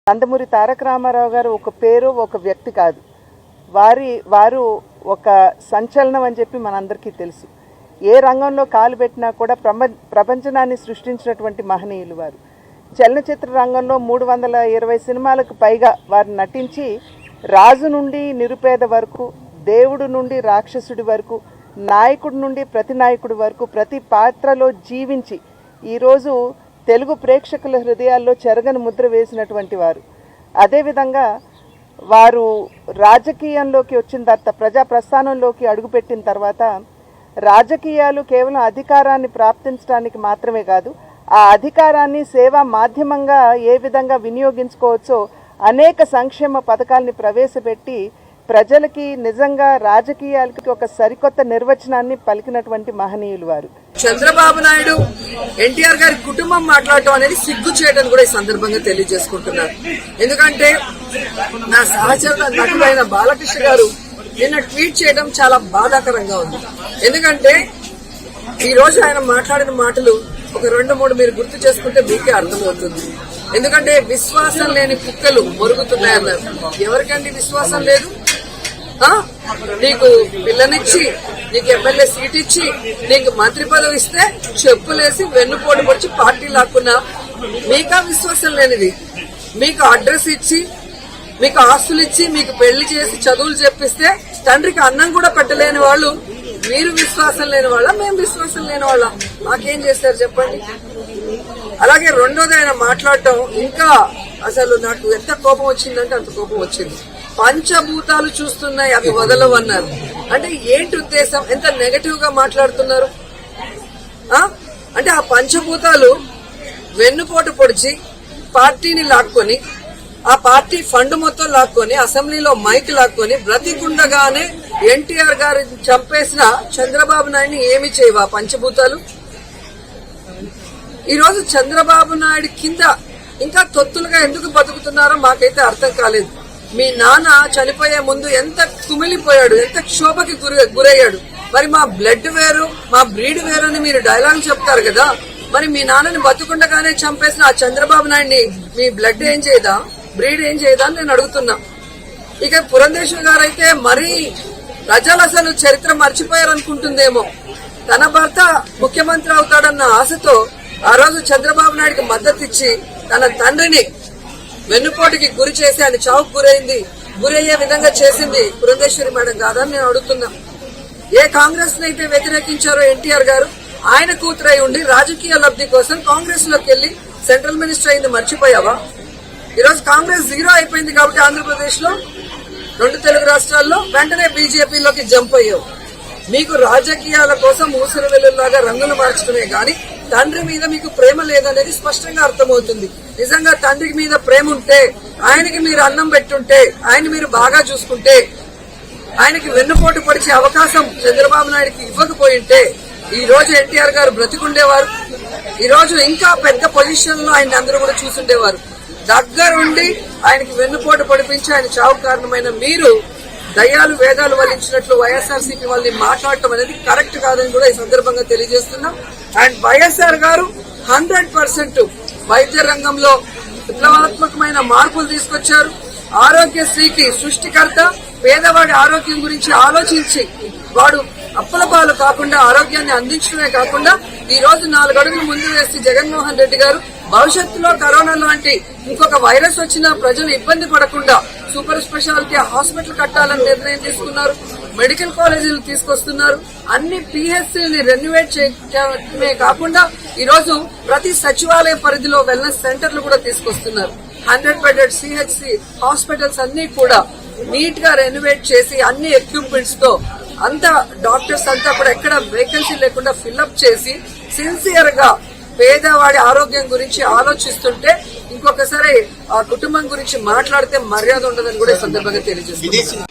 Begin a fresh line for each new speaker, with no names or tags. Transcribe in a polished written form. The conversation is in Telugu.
నందమూరి తారక రామారావు గారు ఒక పేరు ఒక వ్యక్తి కాదు, వారు ఒక సంచలనం అని చెప్పి మనందరికీ తెలుసు. ఏ రంగంలో కాలు పెట్టినా కూడా ప్రపంచనాన్ని సృష్టించినటువంటి మహనీయులు వారు. చలనచిత్ర రంగంలో 320 సినిమాలకు పైగా వారు నటించి రాజు నుండి నిరుపేద వరకు, దేవుడు నుండి రాక్షసుడి వరకు, నాయకుడి నుండి ప్రతి నాయకుడి వరకు ప్రతి పాత్రలో జీవించి ఈరోజు తెలుగు ప్రేక్షకుల హృదయాల్లో చెరగని ముద్ర వేసినటువంటి వారు. అదేవిధంగా వారు రాజకీయంలోకి వచ్చిన తర్వాత, ప్రజా ప్రస్థానంలోకి అడుగుపెట్టిన తర్వాత రాజకీయాలు కేవలం అధికారాన్ని ప్రాప్తించడానికి మాత్రమే కాదు, ఆ అధికారాన్ని సేవా మాధ్యమంగా ఏ విధంగా వినియోగించుకోవచ్చో అనేక సంక్షేమ పథకాలని ప్రవేశపెట్టి ప్రజలకి నిజంగా రాజకీయాలకి ఒక సరికొత్త నిర్వచనాన్ని పలికినటువంటి మహనీయులు వారు.
చంద్రబాబు నాయుడు ఎన్టీఆర్ గారి కుటుంబం మాట్లాడటం అనేది సిగ్గు చేయడం కూడా ఈ సందర్భంగా తెలియజేసుకుంటున్నారు. ఎందుకంటే నా సహచర నటుడైన బాలకృష్ణ గారు నిన్న ట్వీట్ చేయడం చాలా బాధాకరంగా ఉంది. ఎందుకంటే ఈ రోజు ఆయన మాట్లాడిన మాటలు ఒక 2-3 మీరు గుర్తు చేసుకుంటే మీకే అర్థమవుతుంది. ఎందుకంటే విశ్వాసం లేని కుక్కలు మొరుగుతున్నాయన్నారు. ఎవరికండి విశ్వాసం లేదు? నీకు పిల్లనిచ్చి, నీకు ఎమ్మెల్యే సీట్ ఇచ్చి, నీకు మంత్రి పదవి ఇస్తే చెప్పులేసి వెన్నుపోటు పొడిచి పార్టీ లాక్కున్నా మీకా విశ్వాసం లేనిది? మీకు అడ్రస్ ఇచ్చి, మీకు ఆస్తులు ఇచ్చి, మీకు పెళ్లి చేసి చదువులు చెప్పిస్తే తండ్రికి అన్నం కూడా పెట్టలేని వాళ్ళు మీరు విశ్వాసం లేని వాళ్ళ, మేము విశ్వాసం లేని వాళ్ళ? మాకేం చేస్తారు చెప్పండి. అలాగే రెండోది ఆయన మాట్లాడటం ఇంకా అసలు నాకు ఎంత కోపం వచ్చిందంటే అంత కోపం వచ్చింది. పంచభూతాలు చూస్తున్నాయి అవి వదలవన్నారు. అంటే ఏంటి ఉద్దేశం? ఎంత నెగటివ్ గా మాట్లాడుతున్నారు. అంటే ఆ పంచభూతాలు వెన్నుపోటు పొడిచి పార్టీని లాక్కొని, ఆ పార్టీ ఫండ్ మొత్తం లాక్కొని, అసెంబ్లీలో మైక్ లాక్కొని బ్రతికుండగానే ఎన్టీఆర్ గారు చంపేసిన చంద్రబాబు నాయుడిని ఏమి చేయవా పంచభూతాలు? ఈ రోజు చంద్రబాబు నాయుడు కింద ఇంకా తొత్తులుగా ఎందుకు బతుకుతున్నారో మాకైతే అర్థం కాలేదు. మీ నాన్న చనిపోయే ముందు ఎంత కుమిలిపోయాడు, ఎంత క్షోభకి గురయ్యాడు. మరి మా బ్లడ్ వేరు, మా బ్రీడ్ వేరు అని మీరు డైలాగ్ చెప్తారు కదా. మరి మీ నాన్నని బతుకుండగానే చంపేసిన ఆ చంద్రబాబు నాయుడిని మీ బ్లడ్ ఏం చేయదా, బ్రీడ్ ఏం చేయదా అని నేను అడుగుతున్నా. ఇక పురంధేశ్వరి గారు అయితే మరీ ప్రజలు అసలు చరిత్ర మర్చిపోయారనుకుంటుందేమో. తన భర్త ముఖ్యమంత్రి అవుతాడన్న ఆశతో ఆ రోజు చంద్రబాబు నాయుడికి మద్దతు ఇచ్చి తన తండ్రిని వెన్నుపోటుకి గురి చేసి ఆయన చావుకు గురయ్యే విధంగా చేసింది పురంధేశ్వరి మేడం కాదని నేను అడుగుతున్నా. ఏ కాంగ్రెస్ అయితే వ్యతిరేకించారో ఎన్టీఆర్ గారు, ఆయన కూతురై ఉండి రాజకీయ లబ్ధి కోసం కాంగ్రెస్ లోకి వెళ్లి సెంట్రల్ మినిస్టర్ అయింది మర్చిపోయావా? ఈరోజు కాంగ్రెస్ జీరో అయిపోయింది కాబట్టి ఆంధ్రప్రదేశ్ లో 2 తెలుగు రాష్ట్రాల్లో వెంటనే బీజేపీలోకి జంప్ అయ్యావు. మీకు రాజకీయాల కోసం ఊసరు వెల్లుల్లాగా రంగులు మార్చడమే గాని తండ్రి మీద మీకు ప్రేమ లేదనేది స్పష్టంగా అర్థమవుతుంది. నిజంగా తండ్రికి మీద ప్రేమ ఉంటే, ఆయనకి మీరు అన్నం పెట్టుంటే, ఆయన మీరు బాగా చూసుకుంటే, ఆయనకి వెన్నుపోటు పొడిచే అవకాశం చంద్రబాబు నాయుడికి ఇవ్వకపోయింటే ఈ రోజు ఎన్టీఆర్ గారు బ్రతికుండేవారు. ఈ రోజు ఇంకా పెద్ద పొజిషన్ లో ఆయన అందరూ కూడా చూసుండేవారు. దగ్గరుండి ఆయనకి వెన్నుపోటు పొడిపించి ఆయన చావు కారణమైన మీరు దయ్యాలు వేదాలు వల్లించినట్లు వైఎస్ఆర్సీపీ వాళ్ళని మాట్లాడటం అనేది కరెక్ట్ కాదని కూడా ఈ సందర్భంగా తెలియజేస్తున్నాం. అండ్ వైఎస్ఆర్ గారు 100% వైద్య రంగంలో విప్లవాత్మకమైన మార్పులు తీసుకొచ్చారు. ఆరోగ్యశ్రీకి సృష్టికర్త, పేదవాడి ఆరోగ్యం గురించి ఆలోచించి వాడు అప్పుల పాలు కాకుండా ఆరోగ్యాన్ని అందించడమే కాకుండా ఈ రోజు 4 అడుగులు ముందు వేసి జగన్మోహన్ రెడ్డి గారు భవిష్యత్తులో కరోనా లాంటి ఇంకొక వైరస్ వచ్చినా ప్రజలు ఇబ్బంది పడకుండా సూపర్ స్పెషాలిటీ హాస్పిటల్ కట్టాలని నిర్ణయం తీసుకున్నారు. మెడికల్ కాలేజీలు తీసుకొస్తున్నారు. అన్ని పిహెచ్సిని రెన్యువేట్ చేయడమే కాకుండా ఈ రోజు ప్రతి సచివాలయ పరిధిలో వెల్నెస్ సెంటర్లు కూడా తీసుకొస్తున్నారు. 100 బెడెడ్ సిహెచ్సి హాస్పిటల్స్ అన్ని కూడా నీట్ గా రెన్యువేట్ చేసి అన్ని ఎక్విప్మెంట్స్ తో అంతా డాక్టర్స్ అంతా కూడా ఎక్కడ వేకెన్సీ లేకుండా ఫిల్అప్ చేసి సిన్సియర్ గా పేదవాడి ఆరోగ్యం గురించి ఆలోచిస్తుంటే ఇంకొకసారి ఆ కుటుంబం గురించి మాట్లాడితే మర్యాద ఉండదని కూడా ఈ సందర్భంగా తెలియజేస్తుంది.